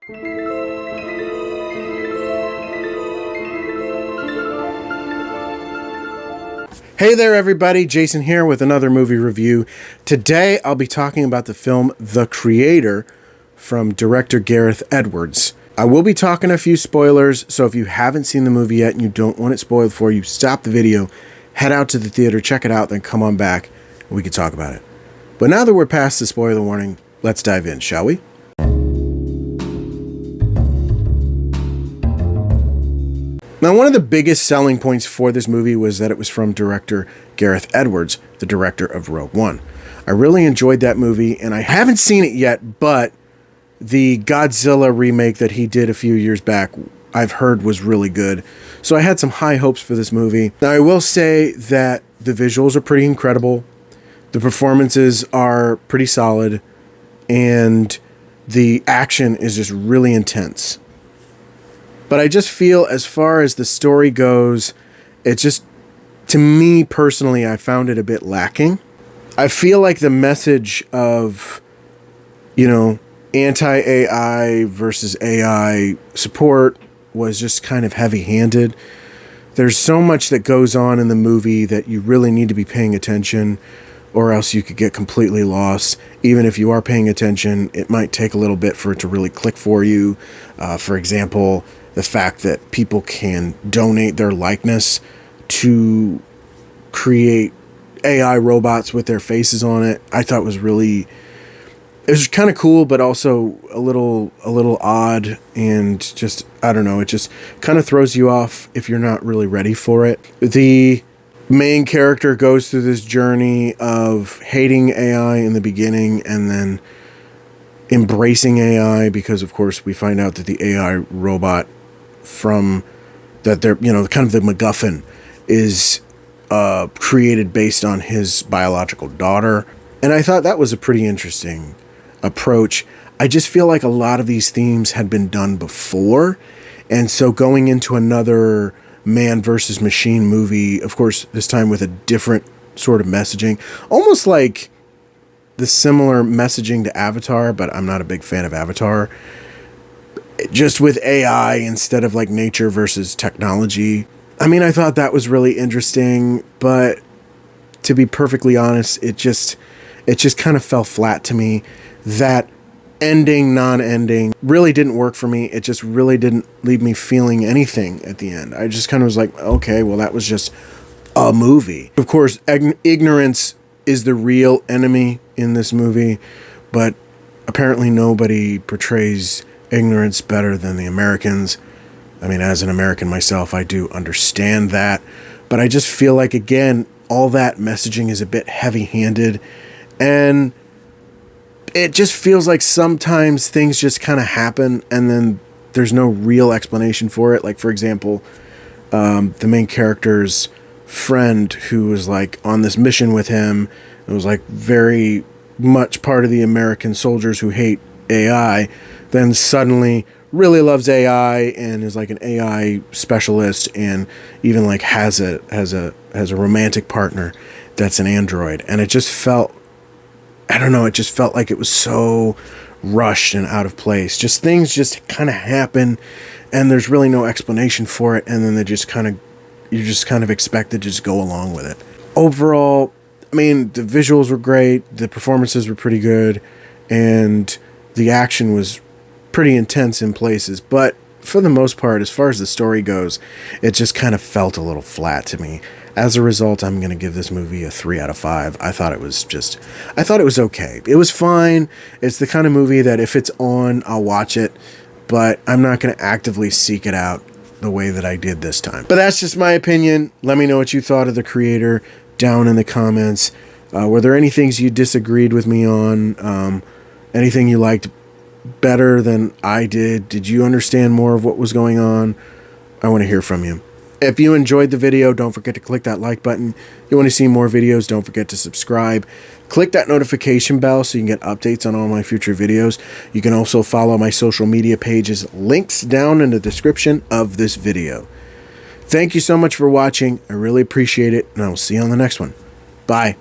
Hey there everybody, Jason here with another movie review. Today I'll be talking about the film The Creator from director Gareth Edwards. I will be talking a few spoilers, so if you haven't seen the movie yet and you don't want it spoiled for you, stop the video, head out to the theater, check it out, then come on back and we can talk about it. But now that we're past the spoiler warning, let's dive in, shall we? Now, one of the biggest selling points for this movie was that it was from director Gareth Edwards, the director of Rogue One. I really enjoyed that movie, and I haven't seen it yet, but the Godzilla remake that he did a few years back, I've heard was really good. So I had some high hopes for this movie. Now, I will say that the visuals are pretty incredible, the performances are pretty solid, and the action is just really intense. But I just feel as far as the story goes, it just, to me personally, I found it a bit lacking. I feel like the message of, anti-AI versus AI support was just kind of heavy-handed. There's so much that goes on in the movie that you really need to be paying attention, or else you could get completely lost. Even if you are paying attention, it might take a little bit for it to really click for you. For example, the fact that people can donate their likeness to create AI robots with their faces on it, I thought was really, it was kind of cool, but also a little odd, and just, I don't know, it just kind of throws you off if you're not really ready for it. The main character goes through this journey of hating AI in the beginning and then embracing AI because, of course, we find out that the AI robot from that they're, kind of the MacGuffin is created based on his biological daughter. And I thought that was a pretty interesting approach. I just feel like a lot of these themes had been done before. And so going into another man versus machine movie, of course, this time with a different sort of messaging, almost like the similar messaging to Avatar, but I'm not a big fan of Avatar. Just with AI instead of like nature versus technology. I mean, I thought that was really interesting, but to be perfectly honest, it just kind of fell flat to me. That ending, non-ending really didn't work for me. It just really didn't leave me feeling anything at the end. I just kind of was like, okay, well, that was just a movie. Of course, ignorance is the real enemy in this movie, but apparently nobody portrays ignorance better than the Americans. I mean, as an American myself, I do understand that, but I just feel like, again, all that messaging is a bit heavy-handed, and it just feels like sometimes things just kind of happen and then there's no real explanation for it. Like, for example, the main character's friend who was like on this mission with him, it was like very much part of the American soldiers who hate AI, then suddenly really loves AI and is like an AI specialist, and even like has a romantic partner that's an android. And it just felt, I don't know, it just felt like it was so rushed and out of place. Just things just kind of happen and there's really no explanation for it, and then you're just kind of expected to just go along with it. Overall, I mean, the visuals were great, the performances were pretty good, and the action was pretty intense in places, but for the most part, as far as the story goes, it just kind of felt a little flat to me. As a result, I'm going to give this movie a 3 out of 5. I thought it was okay. It was fine. It's the kind of movie that if it's on, I'll watch it, but I'm not going to actively seek it out the way that I did this time. But that's just my opinion. Let me know what you thought of The Creator down in the comments. Were there any things you disagreed with me on? Anything you liked better than I did? Did you understand more of what was going on? I want to hear from you. If you enjoyed the video, don't forget to click that like button. If you want to see more videos, don't forget to subscribe. Click that notification bell so you can get updates on all my future videos. You can also follow my social media pages, links down in the description of this video. Thank you so much for watching. I really appreciate it, and I will see you on the next one. Bye.